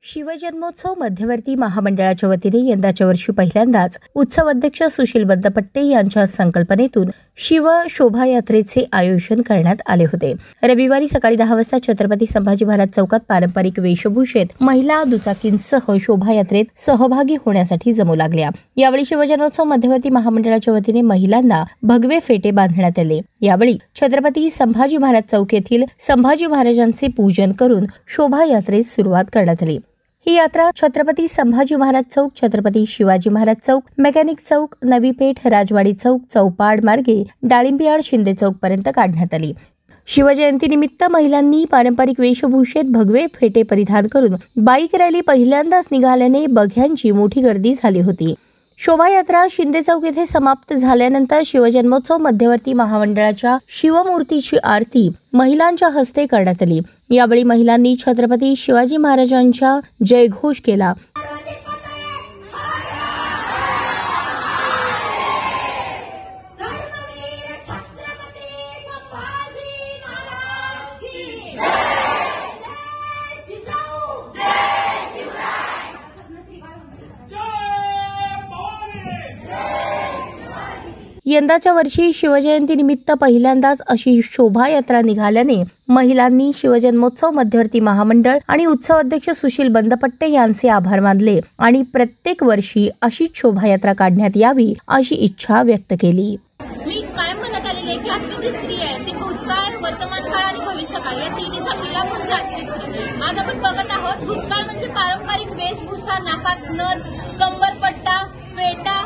शिवजन्मोत्सव मध्यवर्ती महामंडळाच्या वतीने यंदाच्या वर्षी पहिल्यांदाच उत्सव अध्यक्ष सुशील बंदपट्टे यांच्या संकल्पनेतून शिव शोभायात्रेचे आयोजन करण्यात आले होते। रविवारी सकाळी 10 वाजता छत्रपती संभाजी महाराज चौकात पारंपरिक वेशभूषेत महिला दुचाकींसह शोभायात्रेत सहभागी होण्यासाठी जमू लागल्या। यावेळी शिवजन्मोत्सव मध्यवर्ती महामंडळाच्या वतीने महिलांना भगवे फेटे बांधण्यात आले। यावेळी छत्रपती संभाजी महाराज चौक येथील संभाजी महाराजांचे पूजन करून शोभायात्रेस सुरुवात करण्यात आली। ही यात्रा छत्रपती संभाजी महाराज चौक, छत्रपती शिवाजी महाराज चौक, मेकॅनिक चौक, नवी पेठ, राजवाडी चौक, चौपाड मार्गे डाळिंबियाड शिंदे चौक पर्यंत काढण्यात आली। शिवजयंतीनिमित्त महिलांनी पारंपरिक वेशभूषेत भगवे फेटे परिधान करून बाईक रॅली पहिल्यांदाच निघाल्याने बघ्यांची मोठी गर्दी झाली होती। शोभायात्रा शिंदे चौक येथे समाप्त झाल्यानंतर शिवजन्मोत्सव मध्यवर्ती महामंडळाच्या शिवमूर्तीची आरती महिलांच्या हस्ते करण्यात आली। यावेळी महिलांनी छत्रपती शिवाजी महाराजांचा जयघोष केला। यंदाच्या वर्षी शिवजयंतीनिमित्त पहिल्यांदाच अशी शोभायात्रा निघाल्याने महिलांनी शिवजन्मोत्सव मध्यवर्ती महामंडळ आणि उत्सव अध्यक्ष सुशील बंदपट्टे यांचे आभार मानले आणि प्रत्येक वर्षी अशीच शोभायात्रा काढण्यात यावी अशी इच्छा व्यक्त केली। मी कायम म्हणत आलेले की आजची जी स्त्री आहे ती भूतकाळ, वर्तमान काळ आणि भविष्यकाळ या तिन्हीचा मिलाप म्हणजे आजची स्त्री। आज आपण बघत आहोत भूतकाळ म्हणजे पारंपरिक वेशभूषा, नाकात नथ, कंबरपट्टा, फेटा,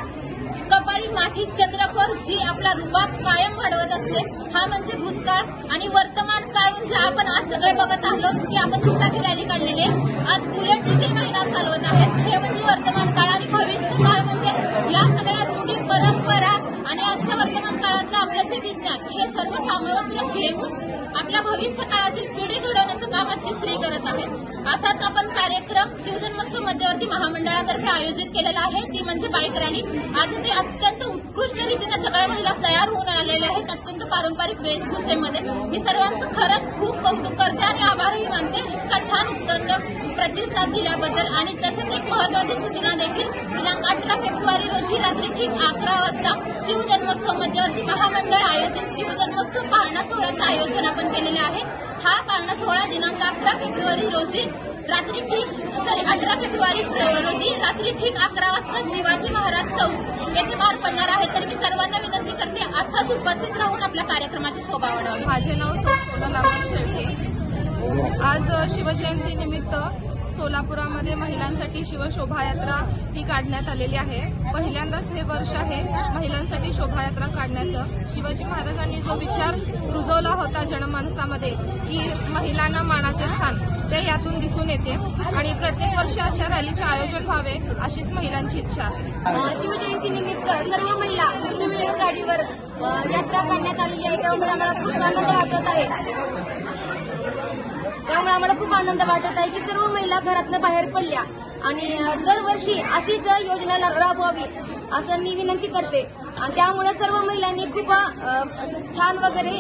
कपाळी माठी, चंद्रकोर जी आपला रुबाब कायम वाढवत असते, हा म्हणजे भूतकाळ। आणि वर्तमान काळ म्हणजे आपण आज सगळे बघत आहोत की आपण दुचाकी रॅली काढलेली आहे, आज बुलेट देखील महिला चालवत आहेत, हे म्हणजे वर्तमान काळ। आणि भविष्य काळ म्हणजे या सगळ्या रूढी परंपरा आणि आजच्या वर्तमान काळातलं आपलं जे विज्ञान हे सर्व सामर्थ्य घेऊन आपल्या भविष्य काळातील पिढी घडवण्याचं काम आजची स्त्री करत आहे। असाच आपण कार्यक्रम शिवजन्मोत्सव मध्यवर्ती महामंडळातर्फे आयोजित केलेला आहे, ती म्हणजे बाईक रॅली। आज ते अत्यंत उत्कृष्ट रीतीने सगळ्या महिला तयार होऊन आलेल्या आहेत, अत्यंत पारंपरिक वेशभूषेमध्ये। मी सर्वांचं खरंच खूप कौतुक करते आणि आभारही मानते इतका छान उत्तम प्रतिसाद दिल्याबद्दल। आणि तसंच एक महत्त्वाची सूचना देखील, दिनांक 18 फेब्रुवारी रोजी रात्री ठीक 11 वाजता शिवजन्मोत्सव मध्यवर्ती महामंडळ आयोजित शिवजन्मोत्सव पाळणा सोहळ्याचे आयोजन आपण केलेले आहे। हा पाळणा सोहळा दिनांक 18 फेब्रुवारी रोजी रात्री ठीक 11 वाजता शिवाजी महाराज चौक येथे पार पडणार आहे। तर मी सर्वांना विनंती करते असाच उपस्थित राहून आपल्या कार्यक्रमाची शोभा वाढवावी। माझे नाव सोनल शेळके। आज शिवजयंती निमित्त सोलापुरामध्ये महिलांसाठी शिवशोभायात्रा ही काढण्यात आलेली आहे। पहिल्यांदाच हे वर्ष आहे महिलांसाठी शोभायात्रा काढण्याचं। शिवाजी महाराजांनी जो विचार रुजवला होता जनमानसामध्ये की महिलांना मानाचे स्थान, ते यातून दिसून येते आणि प्रत्येक वर्षी अशा रॅलीचे आयोजन व्हावे अशीच महिलांची इच्छा आहे। शिवजयंती निमित्त सर्व महिला टू व्हीलर गाडीवर यात्रा काढण्यात आलेली आहे, त्यामुळे आम्हाला खूप आनंद वाटत आहे की सर्व महिला घरातनं बाहेर पडल्या आणि दरवर्षी अशीच योजना राबवावी असं मी विनंती करते। आणि त्यामुळे सर्व महिलांनी खूप छान वगैरे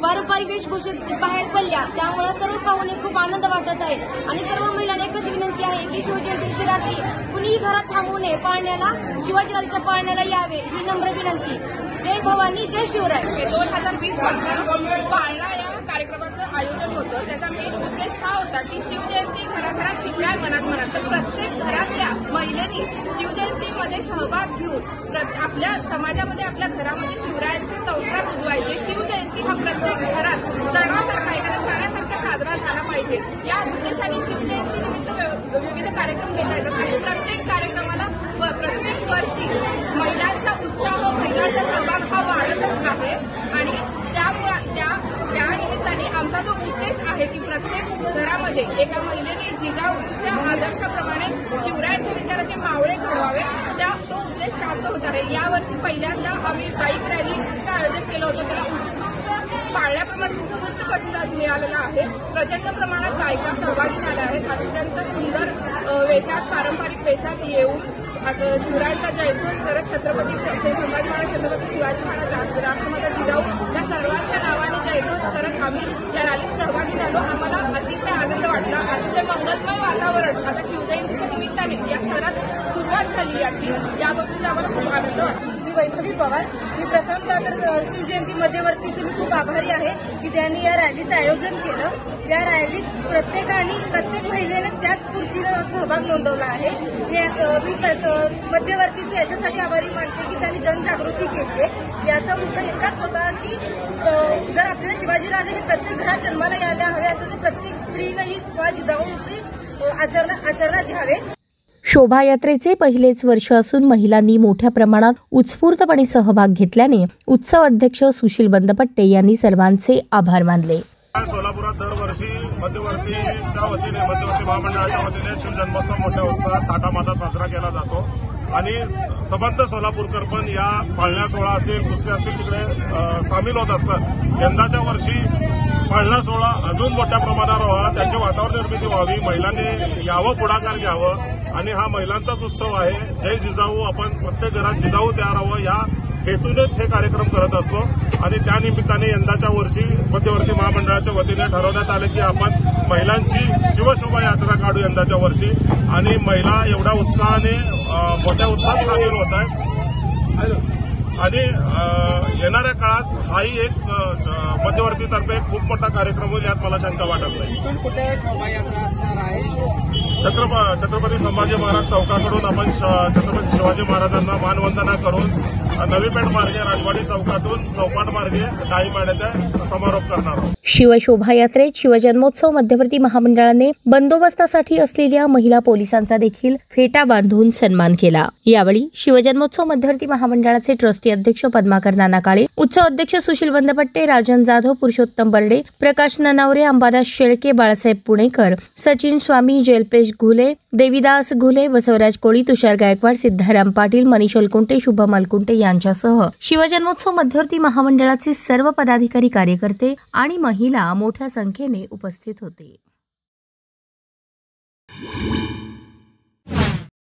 पारंपरिक वेशभूषेत बाहेर पडल्या, त्यामुळे सर्व पाहुणे खूप आनंद वाटत आहे। आणि सर्व महिलांना एकच विनंती आहे की शिवजयंती रात्री कुणीही घरात थांबू नये, पाळण्याला शिवाजीराजांच्या पाळण्याला यावे ही नम्र विनंती। जय भवानी, जय शिवराय। 2020 पासून पाळणा या कार्यक्रमाचं आयोजन होतं। त्याचा मेन उद्देश हा होता की शिवजयंती घराघरात, शिवराय मनात मनात। तर प्रत्येक घरातल्या महिलेनी शिवजयंतीमध्ये सहभाग घेऊन आपल्या समाजामध्ये, आपल्या घरामध्ये शिवरायांचे संस्कार रुजवायचे। शिवजयंती हा प्रत्येक घरात सणासारखा, एखाद्या सणासारखा साजरा झाला पाहिजे या उद्देशाने शिवजयंतीनिमित्त विविध कार्यक्रम घेतले जातात। आणि प्रत्येक कार्यक्रमाला प्रत्येक वर्षी महिलांचा उत्साह, महिलांचा सहभाग हा वाढतच आहे। आणि त्या निमित्ताने आमचा जो उद्देश आहे की प्रत्येक घरामध्ये एका महिलेने जिजाऊच्या आदर्शाप्रमाणे शिवरायांच्या विचाराचे मावळे घडवावे, तो उद्देश साध्य होत आहे। यावर्षी पहिल्यांदा आम्ही बाईक रॅलीचं आयोजन केलं होतं, त्याला उत्स्फूर्त पाळण्याप्रमाणे उत्स्फूर्त प्रतिसाद मिळालेला आहे। प्रचंड प्रमाणात बायका सहभागी झाल्या आहेत। अत्यंत सुंदर वेशात, पारंपरिक वेशात येऊन शिवरायांचा जयघोष करत छत्रपती संभाजी महाराज, छत्रपती शिवाजी महाराज, राष्ट्रमाता जिजाऊ या सर्वांच्या नावाने जयघोष करत आम्ही या रॅलीत सहभागी झालो। आम्हाला अतिशय आनंद वाटला, अतिशय मंगलमय वातावरण आता या शहरात सुरुवात झाली याची, या गोष्टीचा आम्हाला खूप आनंद वाटतो. मी वैभवी पवार. मी प्रथमतः तर शिवजयंती मध्यवर्तीचे मी खूप आभारी आहे की त्यांनी या रॅलीचं आयोजन केलं. या रॅलीत प्रत्येक महिलेने त्याच स्फूर्तीनं सहभाग नोंदवला आहे. मी मध्यवर्तीचे याच्यासाठी आभारी मानते की त्यांनी जनजागृती केली आहे. याचा मुद्दा इतकाच होता की जर आपल्याला शिवाजीराजे हे प्रत्येक घरात जन्माला यायला हवे असेल तर प्रत्येक स्त्रीनंही जिजाऊंची आचरणात घ्यावे. शोभायात्रेचे पहिलेच वर्ष असून महिलांनी मोठ्या प्रमाणात उत्स्फूर्तपणे सहभाग घेतल्याने उत्सव अध्यक्ष सुशील बंदपट्टे यांनी सर्वांचे आभार मानले. सोलापुरात दरवर्षी मध्यवर्ती महामंडळाच्या वतीने शिवजन्मोत्सव मोठ्या उत्साहात थाटामाटात साजरा केला जातो आणि सबंध सोलापूरकर पण या पाळणा सोहळा असेल कुस्ती असेल तिकडे सामील होत असतात. यंदाच्या वर्षी पाळणा सोहळा अजून मोठ्या प्रमाणावर व्हावा, त्याची वातावरण निर्मिती व्हावी, महिलांनी यावं, पुढाकार घ्यावं आणि हा महिलांचाच उत्सव आहे. जय जिजाऊ, आपण प्रत्येक घरात जिजाऊ तयार व्हावं या हेतूनच हे कार्यक्रम करत असतो आणि त्यानिमित्ताने यंदाच्या वर्षी मध्यवर्ती महामंडळाच्या वतीने ठरवण्यात आले की आपण महिलांची शिवशोभा यात्रा काढू यंदाच्या वर्षी आणि महिला एवढ्या उत्साहाने मोठ्या उत्साहात सामील होत आहेत आणि येणाऱ्या काळात हाही एक मध्यवर्तीतर्फे खूप मोठा कार्यक्रम होईल यात मला शंका वाटत नाही. कुठे शोभायात्रा असणार आहे? छत्रपती संभाजी महाराज चौकाकडून आपण छत्रपती शिवाजी महाराजांना मानवंदना करून नवी पेठ मार्गे राजवाडी चौकातून चौपाट मार्गे डाळीपाड्याचा समारोप करणार आहोत. शिवशोभायात्रेत शिवजन्मोत्सव मध्यवर्ती महामंडळाने बंदोबस्तासाठी असलेल्या महिला पोलिसांचा देखील फेटा बांधून सन्मान केला. यावेळी शिवजन्मोत्सव मध्यवर्ती महामंडळाचे ट्रस्टी अध्यक्ष पद्माकर नाना काळे, उत्सव अध्यक्ष सुशील बंदपट्टे, राजन जाधव, पुरुषोत्तम बर्डे, प्रकाश ननावरे, अंबादास शेळके, बाळासाहेब पुणेकर, सचिन स्वामी, जलपेश घुले, देविदास घुले, बसवराज कोळी, तुषार गायकवाड, सिद्धाराम पाटील, मनीष अलकुंटे, शुभम अलकुंटे यांच्यासह शिवजन्मोत्सव मध्यवर्ती महामंडळाचे सर्व पदाधिकारी, कार्यकर्ते आणि महिला मोठ्या संख्येने उपस्थित होते.